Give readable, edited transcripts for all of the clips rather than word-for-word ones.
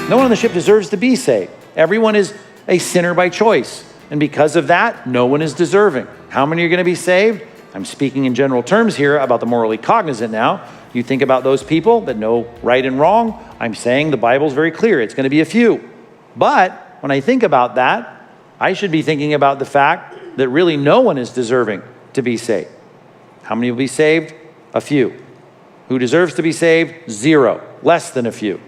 No one on the ship deserves to be saved. Everyone is a sinner by choice. And because of that, no one is deserving. How many are going to be saved? I'm speaking in general terms here about the morally cognizant now. You think about those people that know right and wrong. I'm saying the Bible's very clear. It's going to be a few. But when I think about that, I should be thinking about the fact that really no one is deserving to be saved. How many will be saved? A few. Who deserves to be saved? Zero. Less than a few.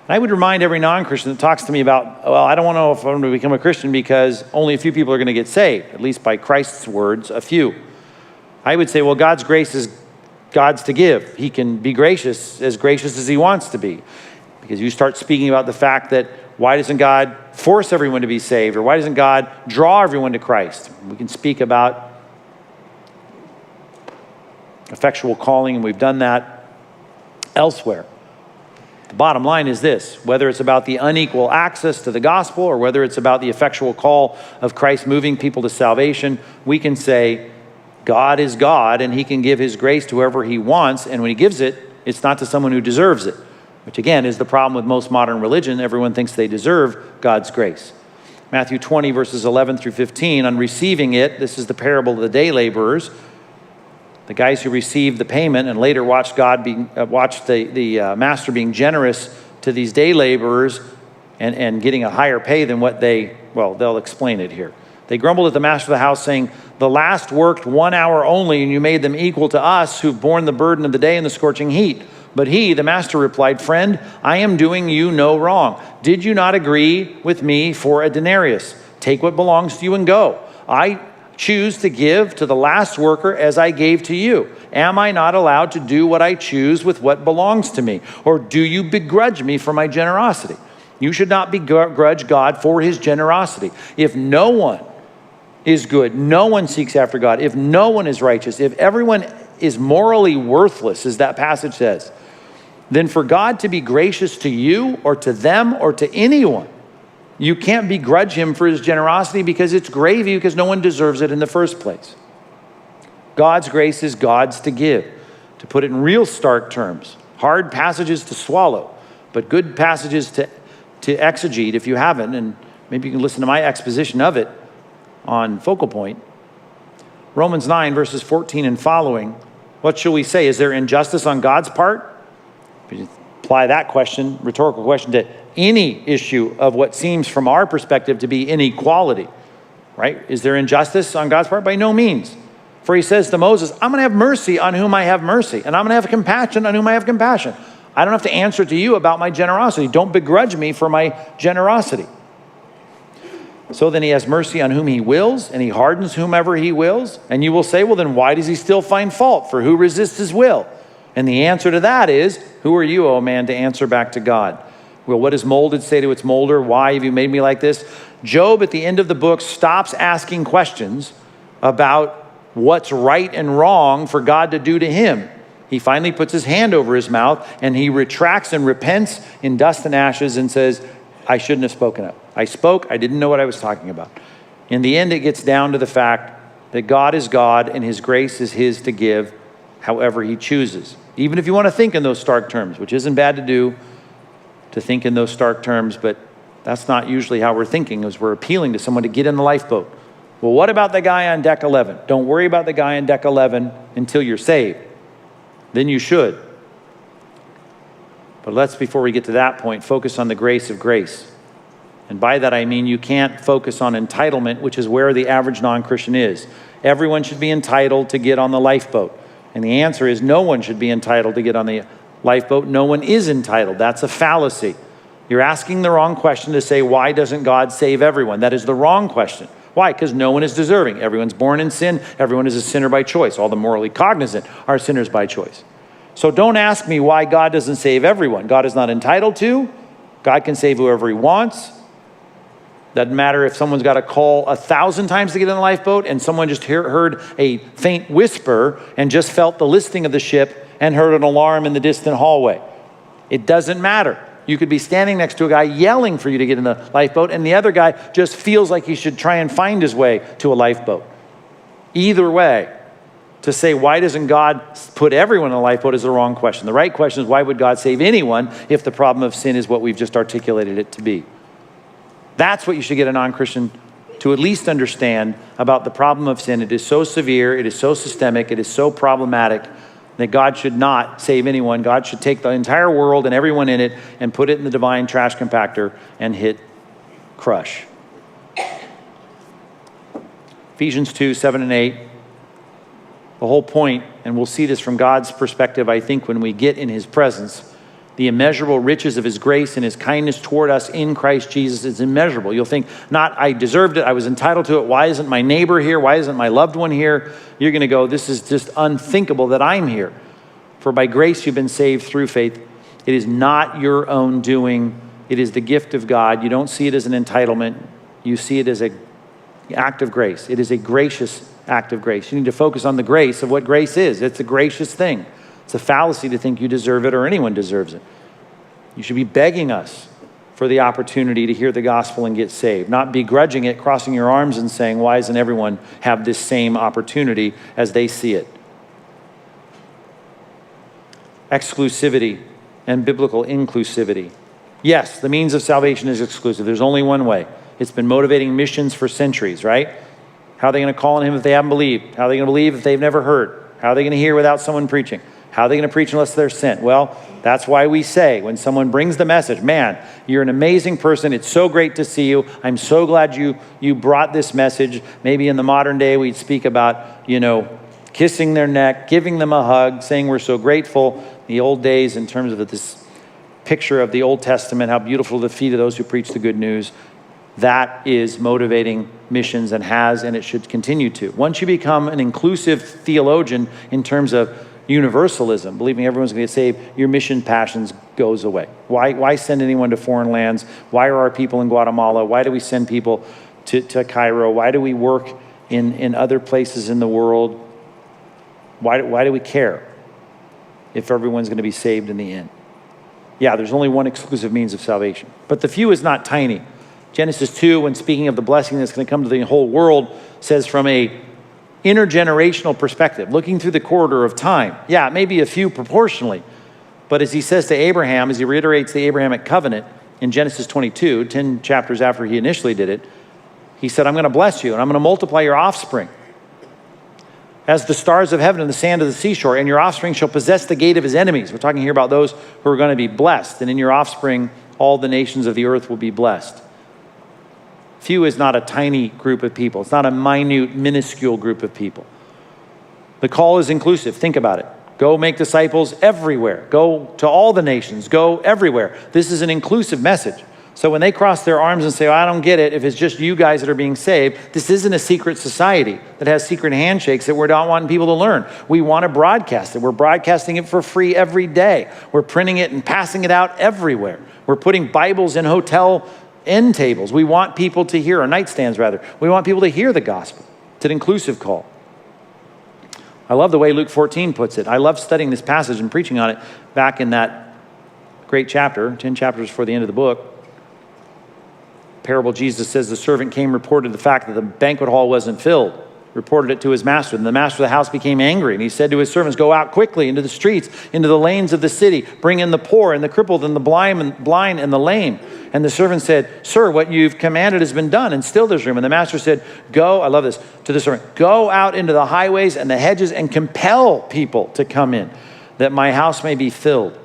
And I would remind every non-Christian that talks to me about, well, I don't want to know if I'm going to become a Christian because only a few people are going to get saved, at least by Christ's words, a few. I would say, well, God's grace is God's to give. He can be gracious as he wants to be. Because you start speaking about the fact that why doesn't God force everyone to be saved? Or why doesn't God draw everyone to Christ? We can speak about effectual calling, and we've done that elsewhere. The bottom line is this: whether it's about the unequal access to the gospel or whether it's about the effectual call of Christ moving people to salvation, we can say God is God and he can give his grace to whoever he wants. And when he gives it, it's not to someone who deserves it, which again is the problem with most modern religion. Everyone thinks they deserve God's grace. Matthew 20 verses 11 through 15, on receiving it, this is the parable of the day laborers. The guys who received the payment and later watched the master being generous to these day laborers and getting a higher pay than what they'll explain it here. They grumbled at the master of the house, saying, "The last worked 1 hour only, and you made them equal to us who've borne the burden of the day and the scorching heat." But he, the master, replied, "Friend, I am doing you no wrong. Did you not agree with me for a denarius? Take what belongs to you and go. I choose to give to the last worker as I gave to you. Am I not allowed to do what I choose with what belongs to me? Or do you begrudge me for my generosity? You should not begrudge God for his generosity. If no one is good, no one seeks after God, if no one is righteous, if everyone is morally worthless, as that passage says, then for God to be gracious to you or to them or to anyone, you can't begrudge him for his generosity because it's gravy, because no one deserves it in the first place. God's grace is God's to give. To put it in real stark terms, hard passages to swallow, but good passages to exegete if you haven't, and maybe you can listen to my exposition of it on Focal Point. Romans 9 verses 14 and following. What shall we say? Is there injustice on God's part? If you apply that question, rhetorical question, to any issue of what seems from our perspective to be inequality, right? Is there injustice on God's part? By no means. For he says to Moses, I'm going to have mercy on whom I have mercy, and I'm going to have compassion on whom I have compassion. I don't have to answer to you about my generosity. Don't begrudge me for my generosity. So then he has mercy on whom he wills, and he hardens whomever he wills. And you will say, well, then why does he still find fault? For who resists his will? And the answer to that is, who are you, O man, to answer back to God? Well, what does molded say to its molder? Why have you made me like this? Job, at the end of the book, stops asking questions about what's right and wrong for God to do to him. He finally puts his hand over his mouth and he retracts and repents in dust and ashes and says, I shouldn't have spoken up. I spoke, I didn't know what I was talking about. In the end, it gets down to the fact that God is God and his grace is his to give however he chooses. Even if you want to think in those stark terms, which isn't bad to do, to think in those stark terms, but that's not usually how we're thinking, as we're appealing to someone to get in the lifeboat. Well, what about the guy on deck 11? Don't worry about the guy on deck 11 until you're saved. Then you should. But let's, before we get to that point, focus on the grace of grace. And by that I mean you can't focus on entitlement, which is where the average non-Christian is. Everyone should be entitled to get on the lifeboat. And the answer is no one should be entitled to get on the lifeboat. No one is entitled. That's a fallacy. You're asking the wrong question to say, why doesn't God save everyone? That is the wrong question. Why? Because no one is deserving. Everyone's born in sin. Everyone is a sinner by choice. All the morally cognizant are sinners by choice. So don't ask me why God doesn't save everyone. God is not entitled to. God can save whoever he wants. Doesn't matter if someone's got to call 1,000 times to get in the lifeboat and someone just heard a faint whisper and just felt the listing of the ship and heard an alarm in the distant hallway. It doesn't matter. You could be standing next to a guy yelling for you to get in the lifeboat, and the other guy just feels like he should try and find his way to a lifeboat. Either way, To say, why doesn't God put everyone in a lifeboat is the wrong question. The right question is, why would God save anyone if the problem of sin is what we've just articulated it to be? That's what you should get a non-Christian to at least understand about the problem of sin. It is so severe, it is so systemic, it is so problematic that God should not save anyone. God should take the entire world and everyone in it and put it in the divine trash compactor and hit crush. Ephesians 2, 7 and 8. The whole point, and we'll see this from God's perspective, I think, when we get in his presence, the immeasurable riches of his grace and his kindness toward us in Christ Jesus is immeasurable. You'll think, not I deserved it, I was entitled to it. Why isn't my neighbor here? Why isn't my loved one here? You're going to go, this is just unthinkable that I'm here. For by grace you've been saved through faith. It is not your own doing. It is the gift of God. You don't see it as an entitlement. You see it as an act of grace. It is a gracious act of grace. You need to focus on the grace of what grace is. It's a gracious thing. It's a fallacy to think you deserve it or anyone deserves it. You should be begging us for the opportunity to hear the gospel and get saved, not begrudging it, crossing your arms and saying, why doesn't everyone have this same opportunity as they see it? Exclusivity and biblical inclusivity. Yes, the means of salvation is exclusive. There's only one way. It's been motivating missions for centuries, right? How are they going to call on him if they haven't believed? How are they going to believe if they've never heard? How are they going to hear without someone preaching? How are they going to preach unless they're sent? Well, that's why we say when someone brings the message, man, you're an amazing person. It's so great to see you. I'm so glad you brought this message. Maybe in the modern day, we'd speak about, kissing their neck, giving them a hug, saying we're so grateful. The old days in terms of this picture of the Old Testament, how beautiful the feet of those who preach the good news. That is motivating missions and it should continue to. Once you become an inclusive theologian in terms of universalism, believing everyone's going to get saved, your mission passions goes away. Why send anyone to foreign lands? Why are our people in Guatemala? Why do we send people to Cairo? Why do we work in other places in the world? Why do we care if everyone's going to be saved in the end? Yeah, there's only one exclusive means of salvation. But the few is not tiny. Genesis 2, when speaking of the blessing that's going to come to the whole world, says from a intergenerational perspective, looking through the corridor of time. Yeah, it may be a few proportionally, but as he says to Abraham, as he reiterates the Abrahamic covenant in Genesis 22, 10 chapters after he initially did it, he said, I'm going to bless you and I'm going to multiply your offspring as the stars of heaven and the sand of the seashore, and your offspring shall possess the gate of his enemies. We're talking here about those who are going to be blessed, and in your offspring, all the nations of the earth will be blessed. Few is not a tiny group of people. It's not a minute, minuscule group of people. The call is inclusive. Think about it. Go make disciples everywhere. Go to all the nations. Go everywhere. This is an inclusive message. So when they cross their arms and say, I don't get it, if it's just you guys that are being saved, this isn't a secret society that has secret handshakes that we're not wanting people to learn. We want to broadcast it. We're broadcasting it for free every day. We're printing it and passing it out everywhere. We're putting Bibles in hotel end tables. We want people to hear, or nightstands rather. We want people to hear the gospel. It's an inclusive call. I love the way Luke 14 puts it. I love studying this passage and preaching on it back in that great chapter, 10 chapters before the end of the book. Parable, Jesus says the servant came, reported the fact that the banquet hall wasn't filled, reported it to his master. And the master of the house became angry. And he said to his servants, go out quickly into the streets, into the lanes of the city, bring in the poor and the crippled and the blind and the lame. And the servant said, sir, what you've commanded has been done, and still there's room. And the master said, go, I love this, to the servant, go out into the highways and the hedges and compel people to come in, that my house may be filled.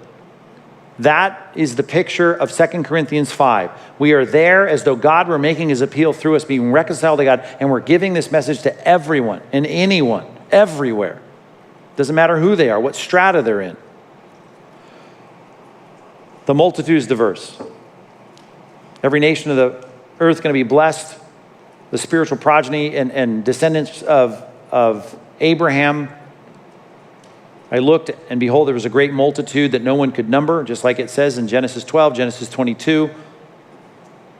That is the picture of 2 Corinthians 5. We are there as though God were making his appeal through us, being reconciled to God, and we're giving this message to everyone and anyone, everywhere. Doesn't matter who they are, what strata they're in. The multitude is diverse. Every nation of the earth is going to be blessed. The spiritual progeny and descendants of Abraham. I looked, and behold, there was a great multitude that no one could number, just like it says in Genesis 12, Genesis 22.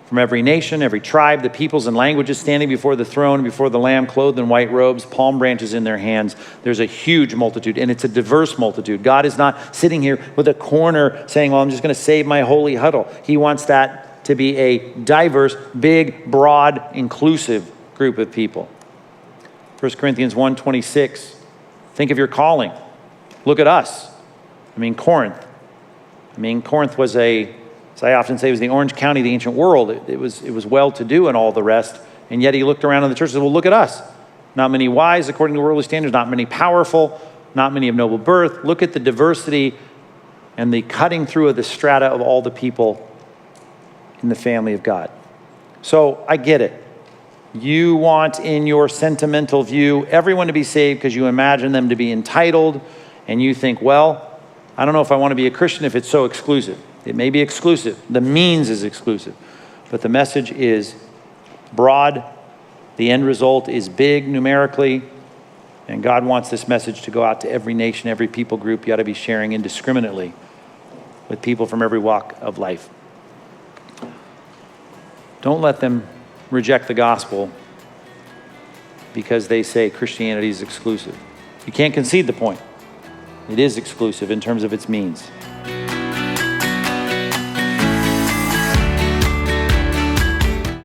From every nation, every tribe, the peoples and languages standing before the throne, before the Lamb, clothed in white robes, palm branches in their hands. There's a huge multitude, and it's a diverse multitude. God is not sitting here with a corner saying, well, I'm just going to save my holy huddle. He wants that to be a diverse, big, broad, inclusive group of people. 1 Corinthians 1:26. Think of your calling. Look at us. Corinth. Corinth was as I often say, it was the Orange County of the ancient world. It was well-to-do and all the rest. And yet he looked around in the church and said, well, look at us. Not many wise according to worldly standards, not many powerful, not many of noble birth. Look at the diversity and the cutting through of the strata of all the people in the family of God. So I get it. You want, in your sentimental view, everyone to be saved because you imagine them to be entitled, and you think, well, I don't know if I want to be a Christian if it's so exclusive. It may be exclusive. The means is exclusive. But the message is broad. The end result is big numerically. And God wants this message to go out to every nation, every people group. You ought to be sharing indiscriminately with people from every walk of life. Don't let them reject the gospel because they say Christianity is exclusive. You can't concede the point. It is exclusive in terms of its means.